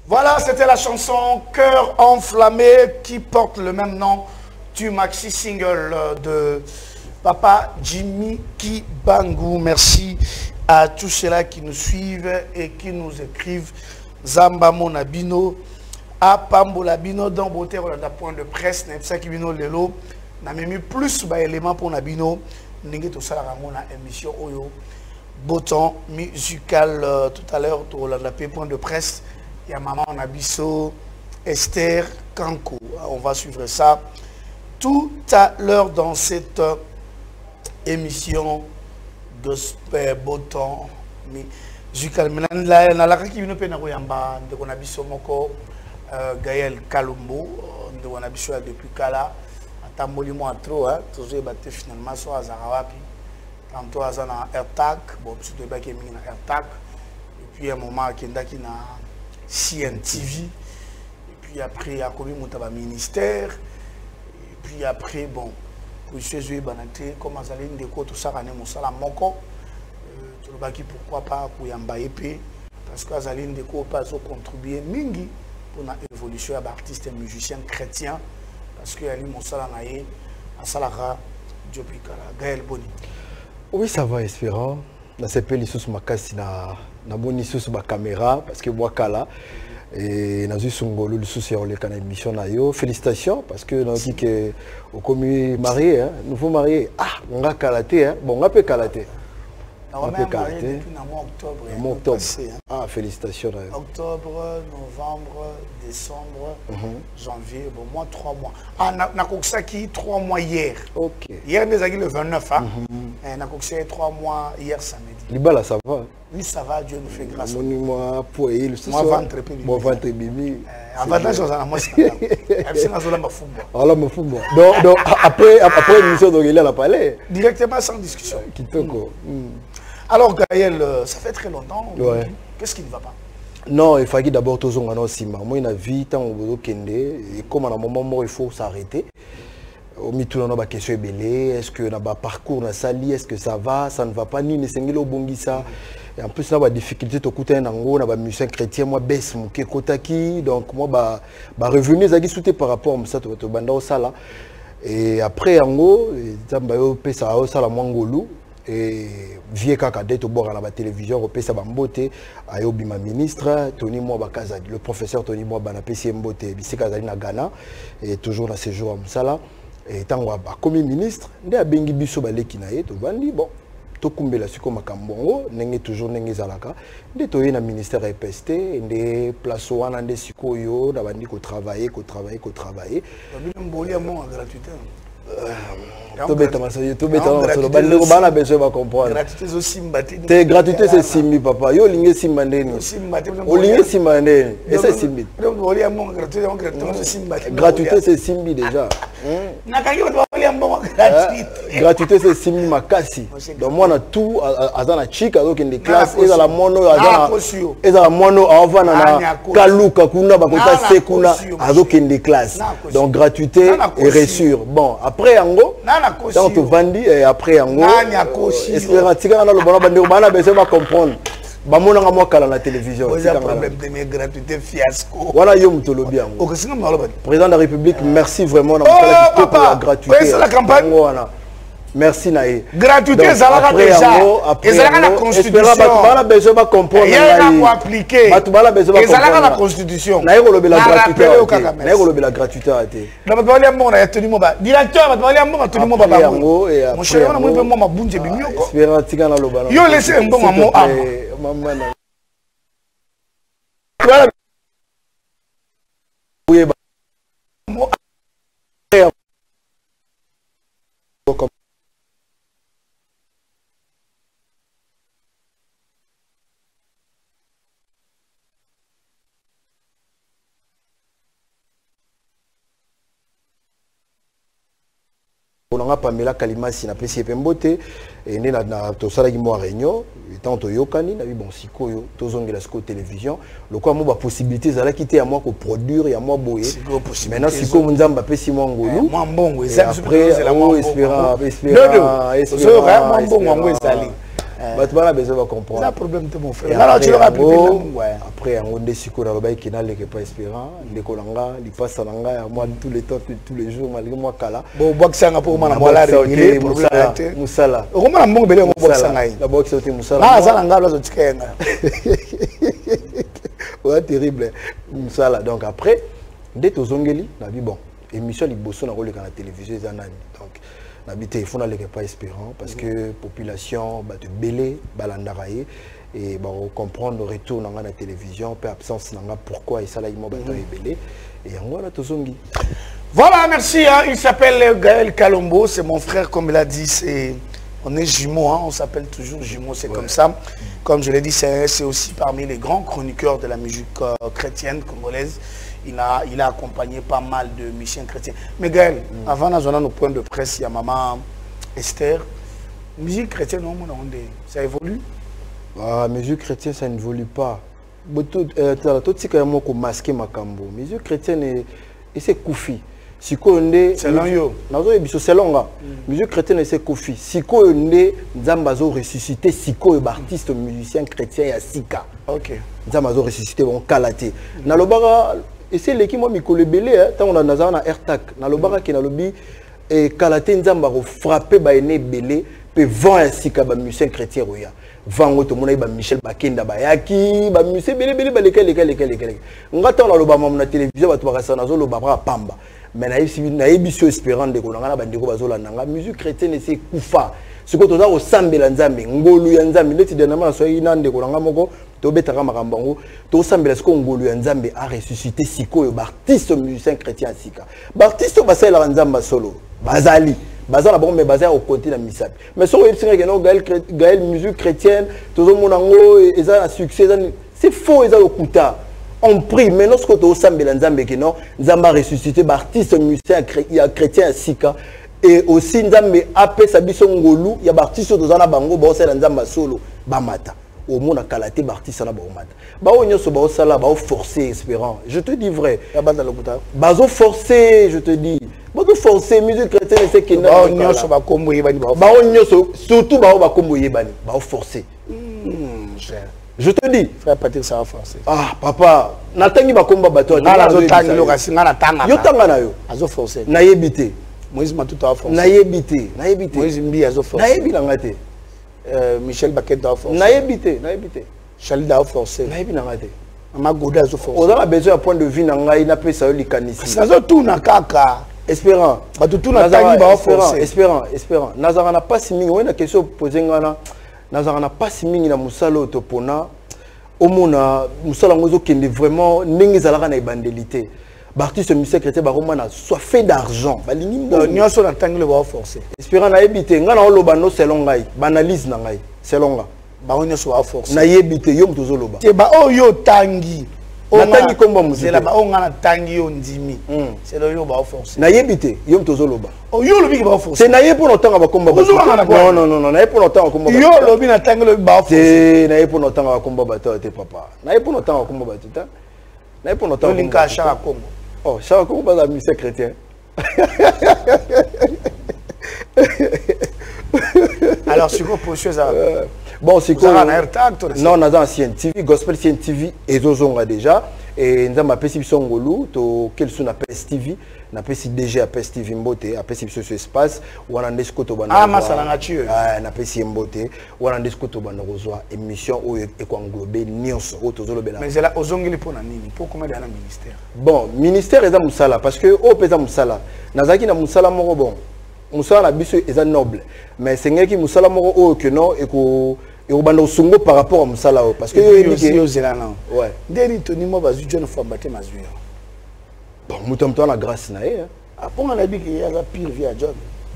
Voilà, c'était la chanson Cœur enflammé qui porte le même nom du maxi single de Papa Jimmy Kibangu. Merci à tous ceux-là qui nous suivent et qui nous écrivent. Zamba Monabino, Apambolabino, dans Beauté, voilà, point de presse, Nepsa Kibino Lelo, n'a même eu plus d'éléments pour Nabino, N'ingé tout ça, la émission Oyo, Bouton musical tout à l'heure, tout le point de presse. Il y a Maman Nabiso, Esther Kanko. On va suivre ça tout à l'heure dans cette émission Gospel Bouton musical. Gaël Kalumbo, on a besoin depuis Kala. Tamboli moi trop, toujours battu finalement sur Azarawapi. Tantôt à Zana AirTag, bon, c'est de baquer mina AirTag. Et puis à un moment, qui na CNTV. Et puis après, il y a commis mon ministère. Et puis après, bon, pour ceux qui ont comment ça allait une déco, tout ça, on a mon salam moko. Tout le baki, pourquoi pas, pour y embailler. Parce que ça allait une déco, pas contribuer mingi pour l'évolution de l'artiste et musicien chrétien. Parce que Ali Moussala Naye, à Salara, Diopikala, Gaël Boni. Oui, ça va, espérant. Dans ces pays, sous ma casse, na boni sous ma caméra, parce que moi, Kala, et dans une songolo, le souci on les canaux émission nayo. Félicitations, parce que dans dit que au commis marié, nouveau marié, on a kalaté, bon, on a peu kalaté. On peut marié depuis le mois d'octobre. Le mois d'octobre. Félicitations. Octobre, novembre, décembre, janvier, bon, moi 3 mois. On a coxé 3 mois hier. Ok. Hier, nous avons le 29. On a coxé 3 mois hier samedi. Libala, ça va? Oui, ça va, Dieu nous fait grâce. Moi, pour il, moi, ventre bibi. Moi, ventre bibi. Avantage, on a moi, c'est donc, après l'émission de Guélia, la palais. Directement, sans discussion. Kitoko. Alors Gaël, ça fait très longtemps. Ouais. Qu'est-ce qui ne va pas? Non, il fallait d'abord tout ça. Moi, il a vie tant au Kende et comme à un moment il faut s'arrêter. Au milieu on a des questions belées. Est-ce que na parcours na sali, est-ce que ça va, ça ne va pas ni ne sengelo bongisa. Et en plus on a des difficultés to couter nango, na ba musicien chrétien moi baisse mon kotaki donc moi ba revenu zaki souté par rapport à ça to banda au sala. Et après ango, zamba yo pesa au sala mangolu. Et vieux kakade to bord à la télévision européenne ça bambote ayobi ma ministre Tony Mwaba Kazadi le professeur Tony Mwaba na PC Mbote bisika Kazadi na Ghana et toujours dans ces jours comme ça là et tant comme ministre ndé abengi biso baleki na ye to bandi bon to kumbela siko makambongo nenge toujours nenge zalaka ndé to ye na ministère EPST ndé place wana ndé siko yo na bandi ko travailler mboli à mon gratuité. Gratuité c'est simbi papa yo linge simbandeni olinge simbandeni et c'est simbi gratuité c'est simbi déjà gratuité c'est simbi makasi donc moi on a tout azana chika donc in des classes et la mono azana mono avant na kaluka kuna bakota sekuna azok in des classes donc gratuité et ressure bon après yango donc tu vendis et après yango espérantika na lo bona bande bana besoin va comprendre bamona nga mwakala na télévision c'est un problème de mes gratuité fiasco voilà yo mutolobi yango président de la République merci vraiment pour la gratuité c'est la campagne merci naé gratuité zalaka déjà ezalaka la constitution bana besoin va comprendre il faut appliquer bana besoin va ezalaka la constitution naé ko lobela gratuité naé ko lobela gratuité até na batwali ambo na Tony Mwaba directeur batwali ambo Tony Mwaba yango et mon cher on a mo mo mabunje bimioko espérantika na loba yo laissez mbongo mo am maman na on a Pamela Kalimasi na pesi pembote et na to sala ki mo réunion tant to yokani na bon sikoyo to zongela siko télévision le quoi mo ba possibilité zala quitter à moi ko produire et à moi boyer maintenant siko munzamba pesi mo ngolu moi mbongo et après c'est la mo espérant Tu vas besoin de comprendre. C'est un problème de mon frère. Alors, tu l'auras appris. Après, on décide qu'on a qui n'a pas espérant. Les colanga, les passe à l'anga, moi tous les temps, tous les jours, malgré moi, Kala. Bon, boxe à pour moi, moi, la régulier, Moussala. Comment on belé mon boxe à la boxe au Moussala. Ah, ça l'anga, là, tu tiens. Ouais, terrible. Moussala. Donc après, dès que Zongeli, on a dit bon, émission les bossons dans la télévision, donc. Il faut n'aller pas espérant parce que population va te belé balandaraye et bah comprendre le retour dans la télévision peu absence dans pourquoi et ça là il m'a belé et en voilà tozongi. Voilà, merci hein. Il s'appelle Gaël Kalombo, c'est mon frère comme il a dit, on est jumeaux hein. On s'appelle toujours jumeaux, c'est comme ça. Comme je l'ai dit, c'est aussi parmi les grands chroniqueurs de la musique chrétienne congolaise. Il a accompagné pas mal de missions chrétiennes. Mais Gaël, avant d'en nos points de presse, il y a maman Esther. Musique chrétienne, ça évolue? Ah, musique chrétienne, ça n'évolue pas. Tout ce qui est masqué makambo. Musique chrétienne, c'est koufi. Si on est selon yo, selon musique chrétienne c'est koufi. Si on est Zambazo ressuscité, si on est artiste musicien chrétien ya sika. OK. Zambazo ressuscité bon kalaté. Na lobara et c'est l'équipe moi mikolo belé hein, tant on a nazana na airtag. Na lobara ki na lobi et kalaté nzamba ro frapper ba ene belé pe vent ya sika ba musicien chrétien roya. Vent to mona ba Michel Bakenda ba yaki ba musicien belé ba lesquels. Ngata na lobama na télévision ba to ba sana zo lobara pamba. Mais naïbisio espérant de kolanga bandeko bazola nanga musique chrétienne c'est kufa ce que toza au sambela nzambe ngolu ya nzambe leti denama so ina de kolanga moko to betaka makambango to sambela ce que ngolu ya nzambe a ressuscité sikoyo artiste musicien chrétien sika artiste basela nzamba solo bazali bazala bon mais bazala au côté la misapi mais so yebsinga que no Gaël musique chrétienne tozo monango eza na succès c'est faux eza okuta. On prie, mais lorsque tu as Sambela Nzambe qui non, Nzamba ressuscité, artiste musicien chrétien sika et aussi Nzambe apé sabiso ngolu, il y a artiste de zana bango ba osala Nzamba solo ba mata. Au monde a kalaté artiste na ba mata. Ba onyo so ba osala ba forcer espérant. Je te dis vrai. Ya banda lokuta. Ba zo forcer, je te dis. Ba zo forcer musique chrétienne c'est que ba onyo so ba kombo yebani ba. Ba onyo so surtout ba kombo yebani, ba forcer. Je te dis, frère Patrick, ça va forcer. Ah, papa, natangi ba komba bato. Na zo tangi lo kasi ngana tanga. Yo tanga na yo. Azo forcer. Na yebité. Moïse Matuta a forcé. Na yebité. Moïse Mbi azo forcer. Na yebi ngate. Michel Bakenda a forcé. Na yebité. Chalida a forcé. Na yebi ngate. Mama Goda a forcé. On a besoin à point de vue nanga ina pesa yo likanisi. Ça zo tout na kaka. Espérant. Ba tout na tangi ba forcer. Espérant. Nazara na pas mingi, on a question poser ngana. Nazara na pas mingi na musalo topona. Omona musala ngozo kende vraiment ningi zalaka na bandelité. Artiste musicien chrétien ba romana soit fait d'argent. Ba lingi nyonso na tangi le ba forcer. Espérant na yebité ngana oloba no selon ngai, banalise na ngai, selon nga. Ba nyonso ba forcer. Na yebité yo mtozo loba. Te ba oyo tangi. Na tangi komba musicien. C'est là ba on ngana tangi yo ndimi. C'est là yo ba forcer. Na yebité yo mtozo loba. Oh yo lobi ba forcer. C'est na ye pour longtemps ba komba. Non, na ye pour longtemps komba. Yo lobi na tangi le ba forcer. C'est na ye pour longtemps ba komba bato te papa. Na ye pour longtemps komba bato ta. Na ye pour longtemps. Linka Chara Congo. Oh, Chara Congo ba musicien chrétien. Alors c'est quoi pour ça? Bon, c'est quoi? Non, on a dans CNTV, Gospel CNTV et Zozonga déjà. Et nous avons appelé Songolu, quel son appelle Stevie, on appelle DG appelle Stevie Mbote, appelle ce espace où on a des scotos bana. Ah, ma salangatu. Ah, on appelle Mbote, où on a des scotos bana rosoa émission où est englobé Nyons, où tozolo bela. Mais c'est là ozongeli pour na nini, pour combien dans le ministère? Bon, ministère est dans Moussala parce que au pesa Moussala, nazaki na Moussala moko bon. Moussala na biso est noble, mais c'est ngeki Moussala moko o que non et ko et au bando sungo par rapport à Moussala parce que yo zelana. Ouais. Deni to nimo bazu jeune fois baté mazuyo. Bon, mutamto na grâce na e. Ah pour on a dit qu'il y a la pire vie à John.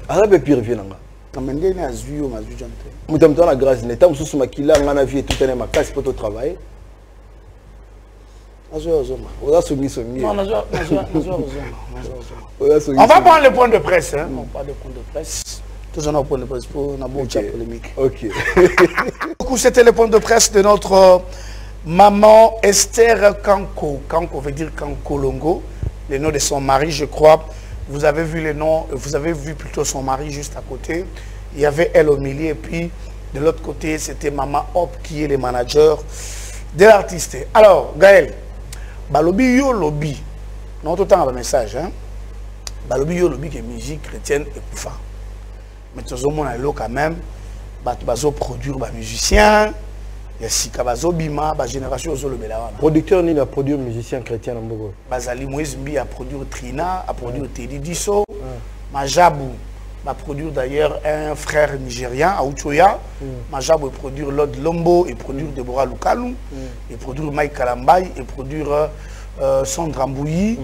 Ah la pire vie nanga. Comme ndeni azuyo mazu John. Mutamto na grâce na tam susu makila ngana vie tout ene makasi poto travailler. Azuyo zoma. Oza songi songi. Non, azuyo zoma. On va prendre le point de presse hein. On parle de point de presse. Tous en point de presse pour une bonne polémique. Ok. C'était le point de presse de notre maman Esther Kanko. Kanko veut dire Kankolongo, le nom de son mari, je crois. Vous avez vu le nom, vous avez vu plutôt son mari juste à côté. Il y avait elle au milieu et puis De l'autre côté, c'était Maman Hop qui est le manager de l'artiste. Alors, Gaël, balobi yo lobby. Non, tout le temps un message. Hein? Balobi yo lobby que musique chrétienne et poufa. Mais tout le monde a quand même. Bazo produire ba musicien. Il y a Sika Bazo Bima, ba génération Zolo Belawana. Producteur ni a produit musicien chrétien en Bogo. Bazali Moïse Mbi a produit Trina, a produit Teddy Disso. Majabou va produire d'ailleurs un frère nigérien à Uchoya. Majabou va produire Lord Lombo et produire Deborah Lukalu. Et produire Mike Kalambay et produire Sandra Mbouyi.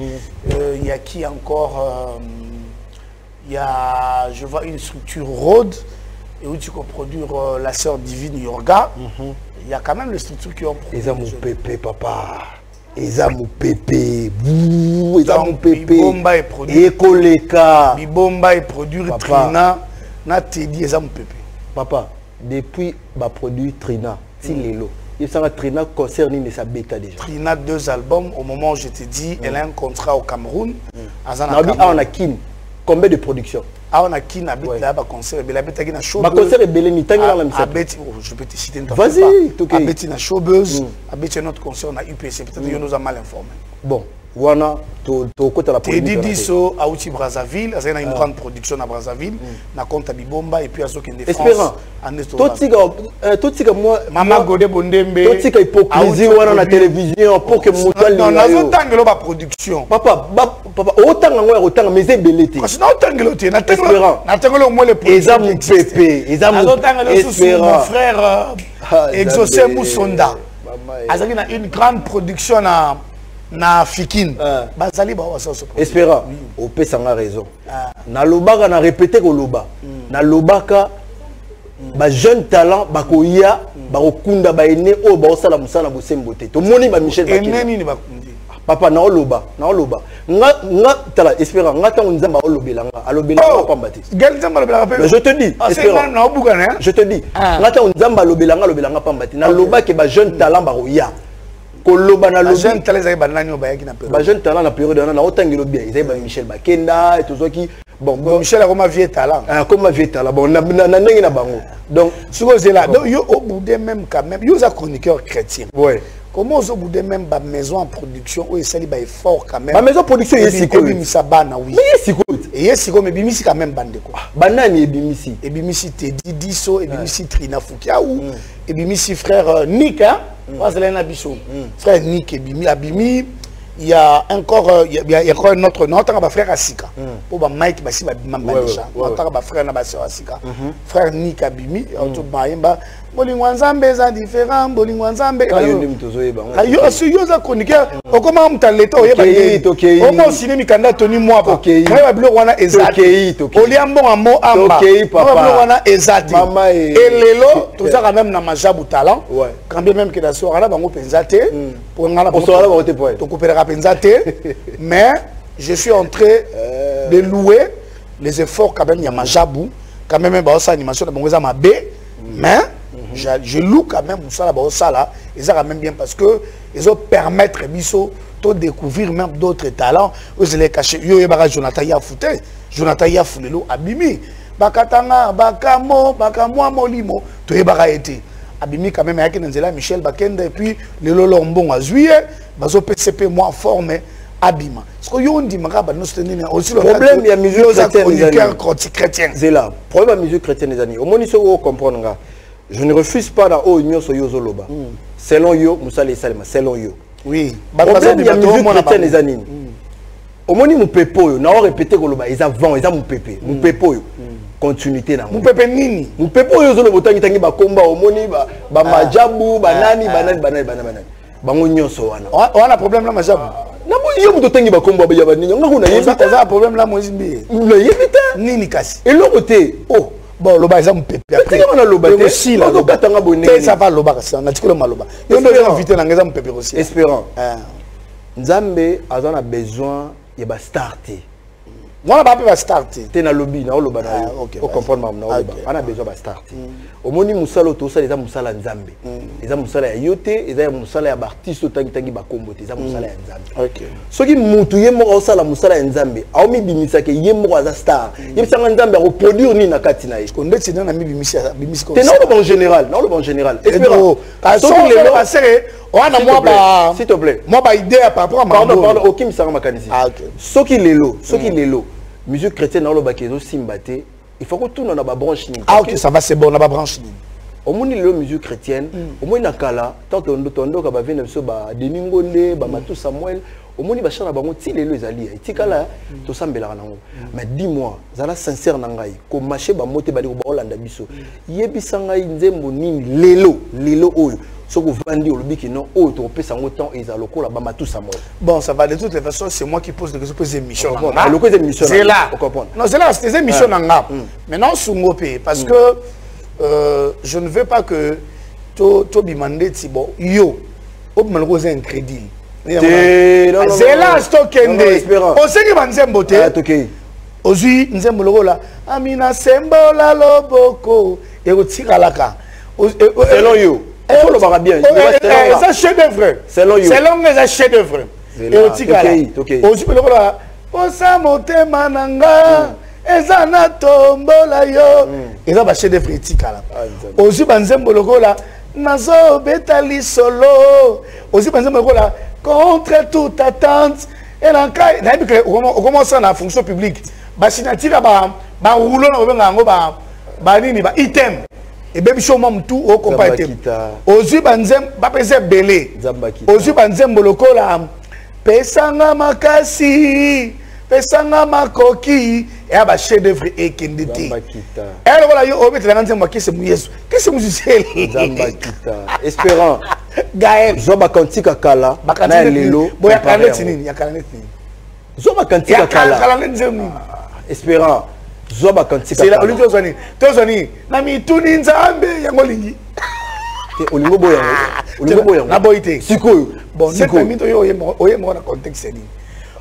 Il y a qui encore il y a, je vois une structure Rhodes. Et où tu peux produire la sœur divine Yorga. Il y a quand même les structures qui ont produit. Ils ont mon pépé, papa. Ils ont mon pépé. Ils ont mon pépé. Bibomba est produit. Ekoleka. Bibomba est produit. Trina. Na Teddy, ils ont mon pépé. Papa, depuis ma produit Trina, si l'élo. Il y a Trina concerne sa bêta déjà. Trina 2 albums. Au moment où je te dis, elle a un contrat au Cameroun. On a Kin. Combien de production? On a qui n'a là bas concert mais la bête qui n'a show ma concert est belé ni tangi la mission je peux te citer vas-y OK Abeti na showbuzz Abeti notre concert na UPC peut-être il nous a mal informé bon wana to côté la Teddy Disso à Outi Brazzaville il y a une grande production à Brazzaville na compte Bibomba et puis à Sokin de France Totika moi Mama Godé Bondembe Totika hypocrisie wana na télévision pour que moto non nazo tangelo ba production papa autant ngwa autant mais belete parce que non tangelo te na tangelo moi le production mon pépé mon frère Exaucé Moussonda azali na une grande production na Fikine bazali ba wasa so espérant au pesanga raison na lobaka na répéter ko loba na lobaka ba jeune talent ba koya ba okunda ba ene o ba osala musala bosembo te to moni ba Michel Bakina ene ni ba kundi papa na oloba nga tala espérant nga tango nzamba olobelanga alobelanga pamba te gel nzamba lobelanga pe je te dis espérant na obukana je te dis nga tango nzamba lobelanga pamba te na loba ke ba jeune talent ba koya koloba na lobi jeune talent ba nani obayaki na période ba jeune talent na période na otangelo bien ils ba Michel Bakenda et tout ça qui bon Michel a comme vieux talent comme vieux talent bon na ndenge na bango donc c'est là donc yo au bout même quand même yo za chroniqueur chrétien ouais comment au bout de même ba maison en production où ça li ba effort quand même ba maison production yesiko bimisa bana oui mais yesiko et yesiko mais bimisi quand même bande quoi banani ebimisi Teddy Disso ebimisi Trina Fukiaou ebimisi frère Nick hein Wazelena Bisso frère Nick ebimi il y a encore il y a encore notre frère Asika pour Mike basi ba bimamba déjà notre frère na basi Asika frère Nick abimi auto baimba bolingwa nzambe za différent bolingwa nzambe ayo yo za chroniqueur okoma mtaleta oyeba o mo cinéma kanda toni moi ba ba bilo wana ezati oliambo amo amba ba bilo wana ezati et lelo tout ça quand même na majabu talent quand bien même que la soirée là bango penzate pour ngala to coopérer penzate mais je suis en train de louer les efforts quand même ya majabu quand même ba sa animation na bango za mabe mais je loue quand même ça là et ça quand même bien parce que ils ont permettre biso de découvrir même d'autres talents vous allez cacher yo yebaka Jonathan Yafulelo abimi bakatanga bakamo molimo to yebaka été abimi quand même avec nzela Michel Bakenda et puis le lolombon a juillet bazo PCP moi formé abima parce que yo ndimaka ba no soutenir aussi le problème ya musique chrétien c'est là problème musique chrétienne des années au moins il comprendre. Je ne refuse pas la haut union sur Yozoloba. Selon yo, Moussa Salima, selon yo. Oui. Problème, il y a musique chrétienne les années. Au moins, mon pépo, n'a pas répété que l'oba, ils ont ils ont mon pépé. Mon pépo, continuité na. Mon pépé nini. Mon pépo Yozoloba, tangi tangi ba combat, au moins ba majabu, banani. Bango nyonso wana. On a problème là majabu. Na mo yo muto tangi ba combat ba yabani. Ngako na yebita. Ça problème là moi zimbi. Na yebita. Nini kasi. Et l'autre côté, oh. Bon, loba ils ont pépé après. Aussi là. Ça va loba ça. Na tikolo maloba. Yo ndo invité na ngeza pépé aussi. Espérant. Nzambe a besoin de starter. Moi on va starter. T'es na lobby na oloba na yo. OK. O comprendre na oloba. On a besoin de starter. Omoni musala to ça les musala nzambe. Les musala ya yote, les musala ya artiste tangi ba kombo te, les musala ya nzambe. OK. Soki mutu yemo osala musala ya nzambe, aomi bimisa ke yemo aza star. Yebisanga nzambe a reproduire ni na kati na ye. Ko ndeti na mi bimisa ko. T'es na oloba en général, na oloba en général. Espérons. Soki le passer, on a moi ba s'il te plaît. Moi ba idée par rapport à pardon, OK misanga makanisi. Ah OK. Soki lelo musique chrétienne na oloba ke zo simbate. Il faut que tout dans la branche. Ah ok, ça va, c'est bon, on a la branche. Au moins la musique chrétienne, au moins na kala, tant que on doit venir sur Denis Ngolé, Matou Samuel, au moins il va chercher bango ti lelo ezali. Ti kala to sambela nango. Mais dis-moi, zala sincère nangai, ko marché ba moté ba di ko ba Holanda biso. Yebisanga nzembo nini lelo oyo. Ce que vous vendez au lobby qui non autre on peut s'en autant ils allent au là tout ça moi. Bon ça va de toutes les façons c'est moi qui pose des questions pour les émissions. Le côté émission. C'est là. Vous comprenez? Non c'est là c'est des émissions nanga. Maintenant sous mopé parce que je ne veux pas que to bimande tibo yo au malheureux un crédit. C'est là stock kende. On sait que banzembo te. OK. Ozui nzembo loko la amina sembola loboko et otikalaka. Selon you. Il faut le voir bien. C'est un chef d'œuvre. C'est long, c'est un chef d'œuvre. Et au tigala. Aussi le voilà. Posa motema nanga. Ezana tombola yo. Et ça va chef d'œuvre tigala. Aussi banzembo lokola. Nazo betali solo. Aussi banzembo lokola. Contre toute attente. Et là on commence à la fonction publique. Basinatira ba rouleau na benga ngo ba nini ba item. Et bien, je suis tout au compagnie. Ozu banzem, ba pese belé. Ozu banzem bolokola. Pesanga makasi, pesanga makoki. Et aba chef d'œuvre et kendete. Et voilà yo obet la nzem qui c'est mouyesu. Qu'est-ce que musicien? Zambakita. Espérant. Gaël. Zoba kantika kala. Na lelo. Boya kanet nini? Ya kanet nini? Zoba kantika kala. Ya kanet nzem. Espérant. Zoba kantika. C'est la Olivier Zoni. Tozoni. Na mi tuni nzambe yango lingi. Olingo boya. Olingo boya. Na boité. Sikoyo. Bon, c'est pas mito yo mo na contexte ni.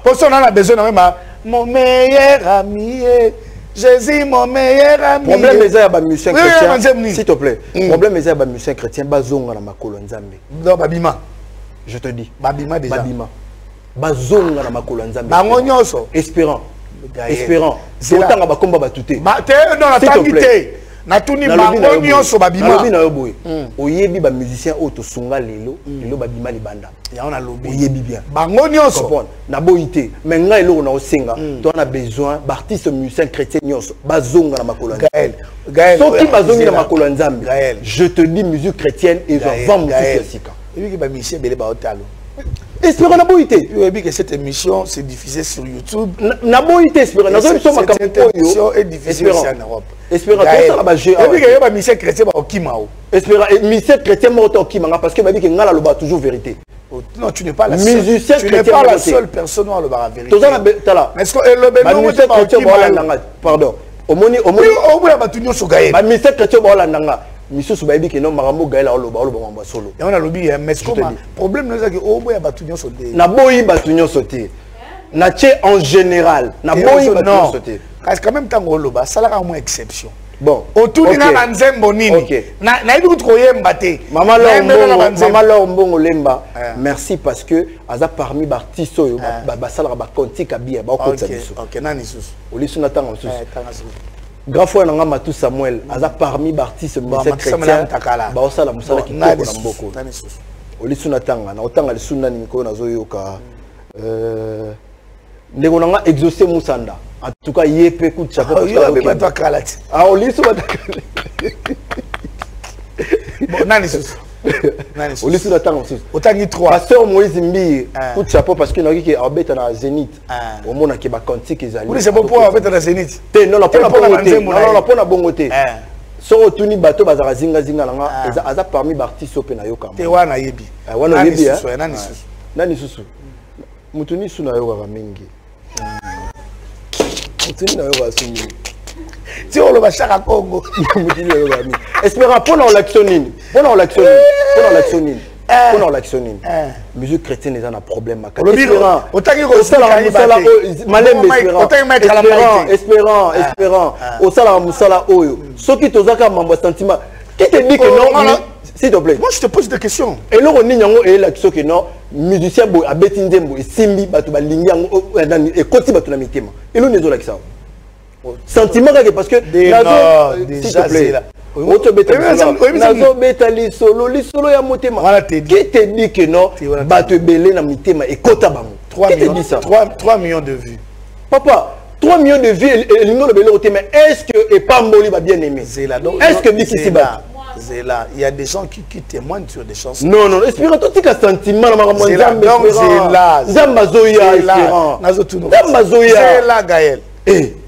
Pour ça on a besoin na même mon meilleur ami. Jésus mon meilleur ami. Problème est ya ba musicien chrétien. S'il te plaît. Problème est ya ba musicien chrétien bazonga na makolo nzambe. Non babima. Je te dis. Babima déjà. Babima. Bazonga na makolo nzambe. Bango nyonso. Espérant. Espérant. C'est autant ba komba batuté. Ma te non la tamité. Na tuni bango nyonso babima. Lobi na yo boy. Oyebi ba musicien auto sunga lelo babima libanda. Ya on a lobi. Oyebi bien. Bango nyonso. Comprendre. Na boité. Mais nga elo na osenga. To on a besoin d'artistes musiciens chrétiens nyonso. Bazonga na makolo. Gaël. Soki bazongi na makolo nzambe. Je te dis musique chrétienne et va vendre musique sika. Et puis ba musicien belé ba otalo. Espérons na boité. Oui, que cette émission c'est diffusée sur YouTube. Na boité espérons. Cette émission est diffusée aussi en Europe. Espérons que ça va jouer. Et puis que ba musicien chrétien ba okimao. Espérons musicien chrétien mo okimanga parce que ba dit que ngala loba toujours vérité. Non, tu n'es pas la seule personne à le bar à vérité. Mais est-ce que le bénéfice musicien chrétien ba pardon. Omoni oboya batunyo so gaye. Ba musicien chrétien ba landanga. Misusu bayebi ke no makambo gaela oloba ngamba solo. Et on a lobby mais comment problème nous que oboya batunyo so te. Na boyi batunyo so te. Na tche en général. Na boyi batunyo so te. Parce que même temps oloba ça la moins exception. Bon. Autour na banzembo nini. Na ibi kutroyemba te. Mama Laure Mbongo Lemba. Merci parce que aza parmi ba artistes oyo ba sala ba kontika bien ba okotsa biso. OK, nani susu. Oli na tanga susu. Grand frère nanga Matou Samuel aza parmi ba artistes musiciens chrétiens ba osala musala kitoko na mboko. Oli suna tanga na otanga li suna ni ko nazo yoka ndeko nanga exaucer Musanda. En tout cas yepe ku chapo parce que ah oli suna takala. Bon nani susu. Oli suna tanga susu. Otangi 3. Pasteur Moïse Mbi ku chapo parce que naki ke abeta na Zénith. Au mona ke ba kantique ezali. Oui c'est bon pour abeta na Zénith. Te non la pona bongote. So tuni bato bazaka zinga langa aza parmi ba artistes pe na yoka. Te wana yebi. Wana yebi nani susu. Nani susu. Mutuni suna yoka mingi. Mutuni na yoka suni. Si on le va chaka Congo. Mutuni yoka mingi. Espérant pona l'action nini. Pona l'action nini. On a l'action. Musique chrétienne est un problème. Espérant. Au salaire musala oyo. Ce qui tozaka mambo sentiment. Qui te dit que non? S'il te plaît. Moi je te pose des questions. Et là on n'y a pas l'action que non. Musicien boy a beti ndembo et simbi batu balingi et koti batu na mitema. Et là on est dans l'action. Sentiment parce que s'il te plaît. Autre bétali solo ya motema. Qui te dit que non? Batu belé na mitema et kota bango. 3 millions de vues. Papa, 3 millions de vues et l'ingolo belé au thème. Est-ce que et pas Mboli va bien aimer? Est-ce que Biki Siba? Il y a des gens qui témoignent sur des chansons. Non, non, espérant tout ce sentiment, c'est là, Gaël.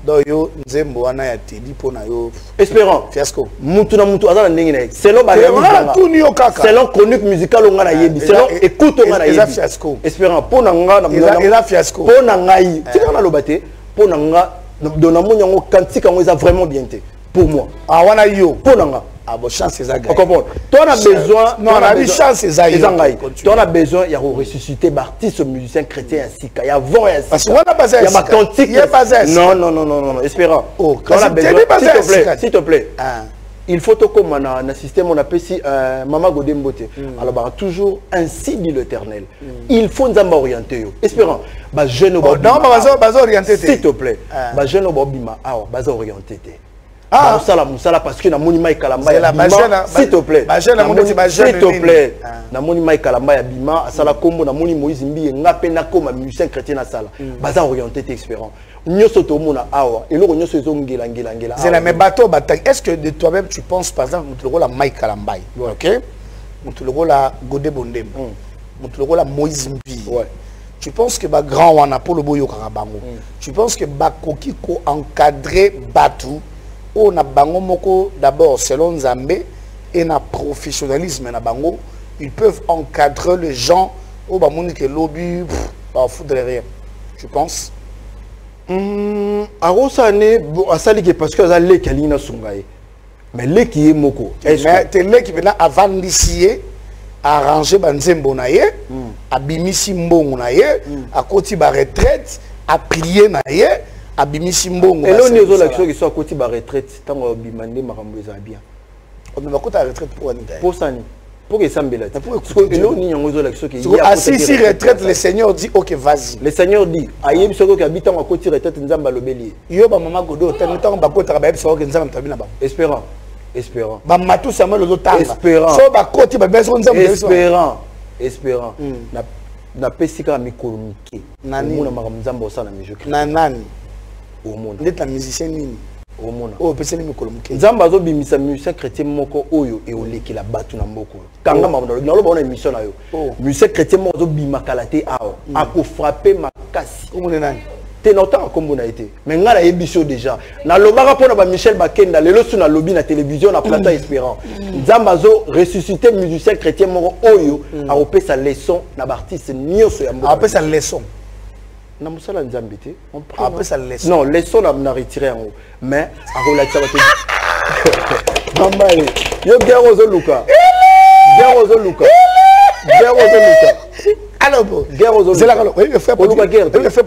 Donc yo nzembo wana ya tedi pona yo espérant fiasco mutu na mutu azala ndenge na selon ba selon chronique musicale on na yebi selon écoute on na yebi fiasco espérant pona nga na fiasco pona ngai tika na lobate pona nga dona mo nyango kantika ngo eza vraiment bien te pour moi ah wana yo pona nga ah bon chance eza on comprend toi on a besoin non on a eu chance eza yo toi on a besoin ya ressusciter artiste musicien chrétien ainsi qu'il y a vent ainsi parce que on a basé il y a ma cantique non non non non non espérant on a besoin s'il te plaît il faut que comme un système on appelle si Mama Godembote alors bah toujours ainsi dit l'Éternel il faut nous orienter espérant bah jeune au non bah orienter s'il te plaît bah jeune au bima ah bah orienter ah musala parce que na monima ikalamba ya bima s'il te plaît s'il te plaît na monima ikalamba ya bima asala kombo na moni Moïse Mbi ngape na koma musicien chrétien na sala baza orienté espérant nyoso to mona awa eloko nyoso ezongela ngela ngela c'est la même bateau bataille est-ce que de toi-même tu penses par exemple mutu lokola Mike Kalambai OK mutu lokola Godé Bondem mutu lokola Moïse Mbi tu penses que ba grand wana polo boyo karabango tu penses que ba koki ko encadrer batu on a bango moko d'abord selon Nzambe et na professionnalisme na bango ils peuvent encadrer les gens au bamoni que lobby ba foudre rien tu penses arosane asali que parce que ça les kalina sungaye mais les qui est moko est-ce que te les qui vena avant d'ici arranger banzembo na ye abimisi mbongo na ye akoti ba retraite a prier na ye abimisi mbongo et là on est l'action qui soit côté ba retraite tant bimande makambo eza bien on va côté retraite pour ani pour ça ni pour que ça mbela et là on est en l'action qui si retraite le Seigneur dit OK vas-y le Seigneur dit ayebi soko ki habitant à côté retraite nzamba lobeli yo ba mama godo tant ba kota ba soko ki nzamba tabina ba espérant ba matu samuel ozotanga espérant so ba koti ba beso nzamba espérant na pesika mikolo mike nani na makambo nzamba osana musique na nani omona ndeta musicien nini omona o peseli mikolo muke nzamba azobimisa musicien chrétien moko oyo e olekela batu na mboko kanga makambo na loba na émission na yo musicien chrétien moko azobimaka la te awa ako frapper makasi omona nani te nota kombo na été mais ngala yebiso déjà na lobaka pona ba Michel Bakenda lelo suna lobby na télévision na plata espérant nzamba zo ressusciter musicien chrétien moko oyo a opesa leçon na artiste nyoso ya mboko apesa leçon na musala nzambe te on prend après ça leçon non leçon na retirer en haut mais a relaxer ba mamba yo gero zo luka alors bon c'est la oui le frère Patrice le frère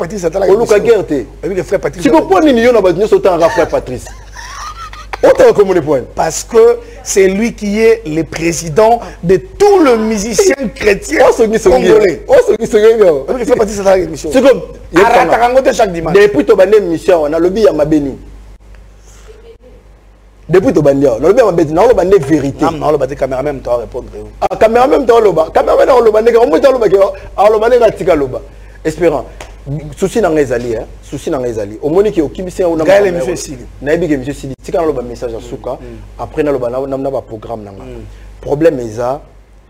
Patrice si comprends ni yo na ba nyoso ta frère Patrice autant comme le point parce que c'est lui qui est le président de tout le musicien chrétien congolais le frère Patrice ta émission c'est comme chaque dimanche depuis to bande émission na lobby ya mabeni depuis to bande na lobby ya mabeni na bande vérité na lo bate caméra même toi répondre ah caméra même toi loba caméra na loba ndeka omo loba ke loba ndeka tika loba espérant souci na ngezali souci na ngezali omoni ke okibisi na Gaël monsieur Sidi na yebi ke monsieur Sidi tika na loba message asuka après na loba na ba programme nanga problème eza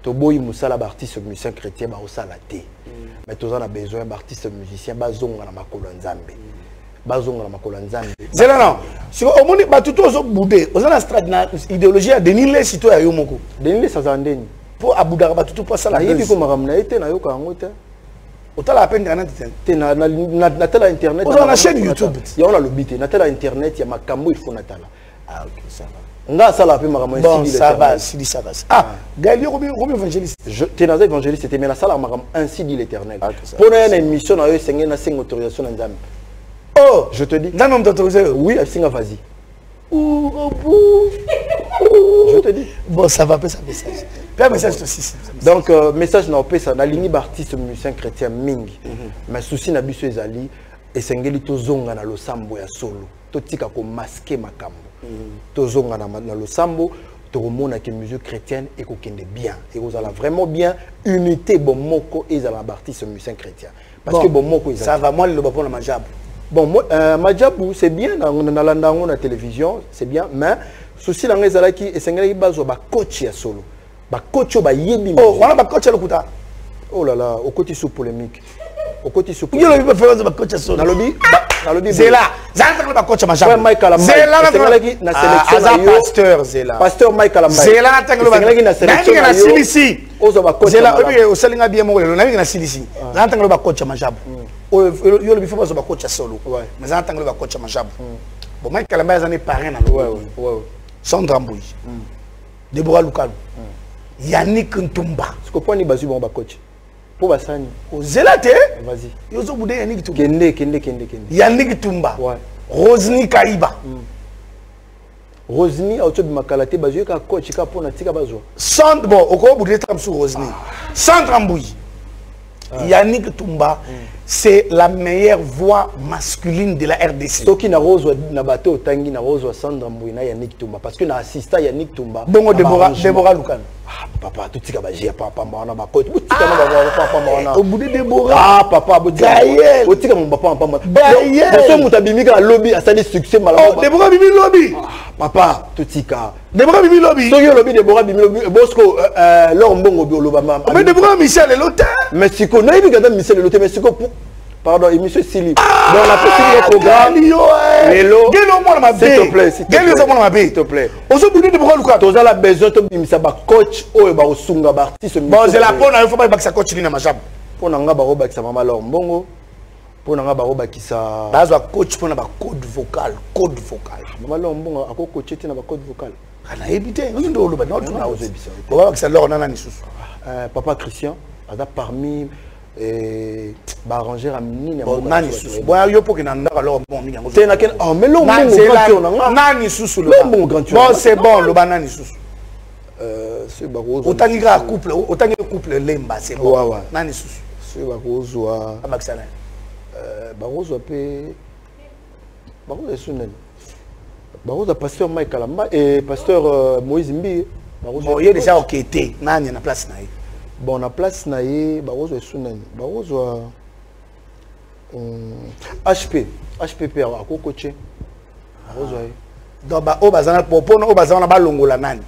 to boyi musala ba artiste musicien chrétien ba osala te mais tous on a besoin d'artistes musiciens bazonga na makolo nzambe bazonga na makolo nzambe zela non si omoni ba tuto zo boudé ozana idéologie ya Denis Les sito ya yo moko Denis Les azandeni pour abudaka ba tuto pour ça la yebi ko makamna ete na yo ka ngote otala à peine internet te na tala internet on a chaîne YouTube ya on a lobité na tala internet ya makambo il faut natala ah OK ça va Nga ça la paix maman. Bon, ça va, si ça va. Ah, Gaël, combien évangéliste? T'es dans évangéliste, c'était mais la salle ainsi dit l'Éternel. Pour une émission, on a eu 5 autorisations dans Zambie. Oh, je te dis. Dans nom d'autorisé? Oui, Singa vas-y. Je te dis. Bon, ça va, ça message. Puis un message aussi. Donc, message n'a pas ça. La ligne artiste musicien chrétien Ming. Mais souci n'a biso ezali. Et sengeli to zonga na lo sambo ya solo. To tika ko masquer makambo. To zonga na lo sambo. To remona que musique chrétienne et ko kende bien. Et vous allez vraiment bien unité bon moko et la artiste musicien chrétien. Parce que bon moko ça va moi le bapon na majabu. Bon, Majabu, c'est bien dans la télévision, c'est bien, mais souci dans les alaki et c'est un bazo ba coach ya solo. Ba coach ba yebi. Oh, on a ba coach le kuta. Oh là là, au côté sous polémique. Au côté sous polémique. Il y a faire ba coach ya solo. Na lobby. Zela, zala ba coach Majabu. Ouais, Michael Ambaye. Zela na sélection yo. Pasteur Zela. Pasteur Michael Ambaye. Zela na tangelo ba. Na sélection na silisi. Ozo ba coach. Zela obi o salinga bien mo le na na silisi. Na tangelo ba coach Majabu. Yo le bifo ba coach solo. Mais ça entend le coach Majabu. Bon Mike Kalamba ils en est parrain dans le. Sandra Mbouy. Deborah Lukalu. Yannick Ntumba. Ce que point ni bazu bon ba coach. Pour basani. O Zelate. Vas-y. Yo zo boudé Yannick Ntumba. Kende. Yannick Ntumba. Ouais. Rosny Kaiba. Rosny a autobi makalate bazu ka coach ka pona tika bazo. Sand bon au ko boudé tram sur Rosny. Sandra Mbouy. Yannick Tumba, c'est la meilleure voix masculine de la RDC. Ce qui n'a rose na bateau tangi na rose Sandra Mbouy na Yannick Tumba parce que na assista Yannick Tumba. Bongo Deborah Lukan. Ah papa tout tika ba jia papa mwana ba coach. Tika na papa mwana. Au bout de Deborah. Ah papa Gaël. Au tika mon papa papa. Gaël. Parce que mutabimika lobby a sali succès malama. Oh Deborah Bimi lobby. Papa tout tika. Deborah Bimi lobby. So yo lobby Deborah Bimi lobby Bosco leur mbongo bi oloba mama. Mais Deborah Michel et l'hôtel. Mais siko na ibi gada Michel et l'hôtel mais siko pardon, et monsieur Sili. Donc on a fait le programme. Hello. S'il te plaît, s'il te plaît. On se bouge de bras Lucas. Tu as la besoin de bimisa ba coach ou ba osunga ba artiste. Bon, c'est la pona, il faut pas que ça coach na majab. Pona nga ba roba ki sa mama lo mbongo. Pona nga ba roba ki sa bazwa coach pona ba code vocal. Mama lo mbongo ako coacher na ba code vocal. Kana ebité, ndo lo ba na tuna ozebisa. Ko ba ki sa lo na susu. Papa Christian, ada parmi arranger à nini nani susu boya yo poke na ndaka alors bon mingi c'est na ken oh mais l'homme nani susu bon c'est bon le banani susu c'est barozo otangira couple lemba c'est bon nani susu c'est barozo amaxana barozo pe barozo sunen barozo pasteur Mike Kalamba et pasteur Moïse Mbi barozo il est déjà okété nani na place na bon na place na ye barozo sunen barozo HP père ako coaché barozo donc ba obazana popono obazana balongola nani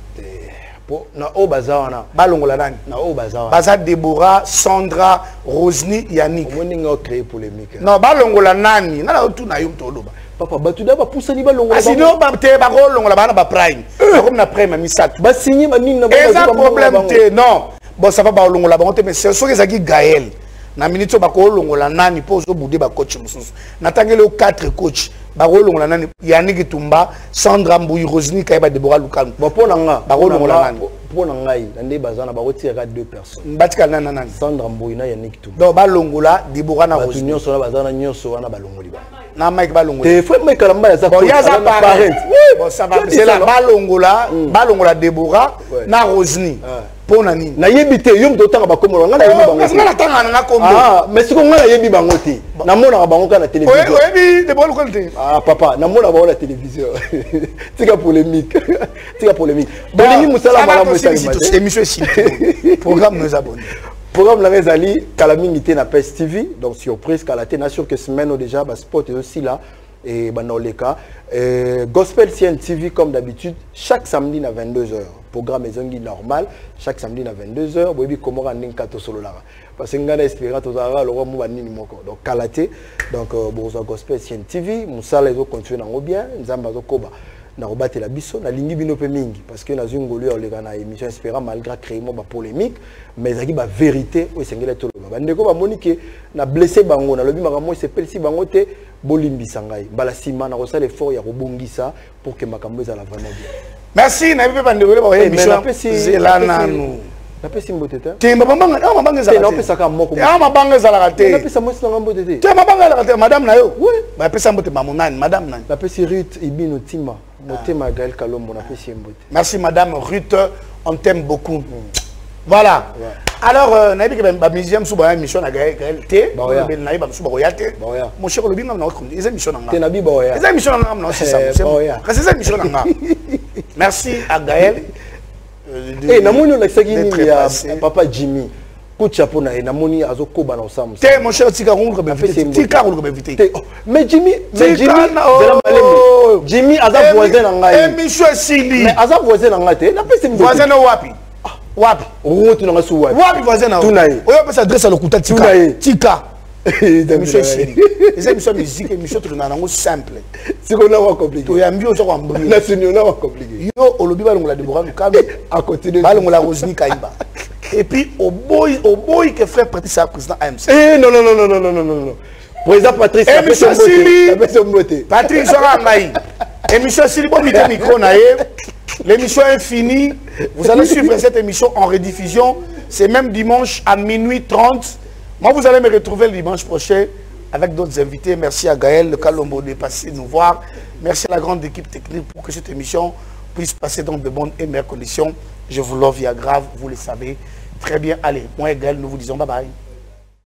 na obazana balongola nani na obazana baza Deborah Sandra Rosny Yannick omoni nga créer polémique non balongola nani na tout na yo mtoloba papa batuda ba poussani balongola asino ba te ba kolongola bana ba prime comme na prime misatu ba signer ba nini na ba eza problème te non bon ça va ba longola ba mais c'est ce que ça qui Gaël na minute ba ko longola nani po zo boudé ba coach mususu na tangele 4 coach ba ko longola nani Yannick Tumba Sandra Mbouy Rosny Kaiba Deborah Lukan ba pona nga ba ko longola nani pona ngai ndé bazana ba retira 2 personnes batika nani Sandra Mbouy na Yannick Tumba donc ba longola Deborah na Rosny nyonso na bazana nyonso wana ba longoli ba na Mike ba longola te frère Mike Kalamba ya za bon ya za parent bon ça va c'est la ba longola Deborah na Rosny pona nini na yebite yo mto tanga ba komolo nga na yebi bango nga na tanga na kombo mais siko nga na yebi bango te na mona ka bango ka na télévision oyebi de bon qualité papa na mona ba na télévision tika polémique bolingi musala mala musala émission est programme nos abonnés programme la rezali calamité na PES TV donc surprise kalaté na sûr que semaine déjà ba sport est aussi là et banoleka Gospel CN TV comme d'habitude chaque samedi à 22h programme ezongi normal chaque samedi à 22h boyebi comment rendre kato solo là parce que ngana espéra tozara le roi mo nini moko donc kalaté donc boza Gospel CN TV musala ezo continuer nango bien nzamba zo koba na robate la biso na lingi bino pe mingi parce que na zungolo yo le kana émission espéra malgré créer mo ba polémique mais ezaki ba vérité o sengela to ba ndeko ba monique na blessé bango na lobi makambo c'est pelsi bango te bolimbisa ngai bala sima na kosala effort ya kobongisa pour que makambo ezala vraiment bien Merci, n'a pas de émission. C'est là, nous. La paix, c'est une beauté. Tu es ma banque, ah, ma banque est à la tête. Ah, ma banque est à la tête. La paix, c'est moi, c'est la beauté. Tu es ma banque à la tête, madame Nayo. Oui. Ma paix, c'est une beauté, madame Nayo. La paix, c'est Ruth Ibino Tima. Motema Gaël Kalombo, la paix, c'est une beauté. Merci, madame Ruth. On t'aime beaucoup. Voilà. Alors, naïbi que ma museum sous ma mission à Gaël T. Naïba sous Boyate. Mon cher Lobin, on a ils aiment mission en Nabi Boya. Ils aiment mission en non, c'est ça. C'est mission en merci à Gaël. Eh, namoni on a sagini ya papa Jimmy. Coup de chapeau na namoni azoko bana osam. Té mon cher Tika Rongo be vite. Tika Rongo be vite. Mais Jimmy Jimmy aza voisin na ngai. Émission Sili. Mais aza voisin na ngai té. Na pesi voisin na wapi? Wapi? Rotu na su wapi? Wapi voisin na? Tunaye. Oyo pesa adresse le kuta Tika. Tika. Émission Sili. Les émissions musique, émission tourna nango simple. C'est qu'on a pas compliqué. To yambi ozo kwa mbri. National on a pas compliqué. Yo olobi ba longola Deborah Lukabe à côté de ba longola Rosny Kaimba. Et puis au boy que frère Patrice président AMC. Eh non. Président Patrice émission Sili. Patrice sera ngai. Émission Sili bon mité micro na ye. L'émission est finie. Vous allez suivre cette émission en rediffusion. C'est même dimanche à minuit 30. Moi vous allez me retrouver le dimanche prochain avec d'autres invités. Merci à Gaël Kalombo de passer nous voir. Merci à la grande équipe technique pour que cette émission puisse passer dans de bonnes et meilleures conditions. Je vous love, il y a grave, vous le savez. Très bien, allez, moi et Gaël, nous vous disons bye bye.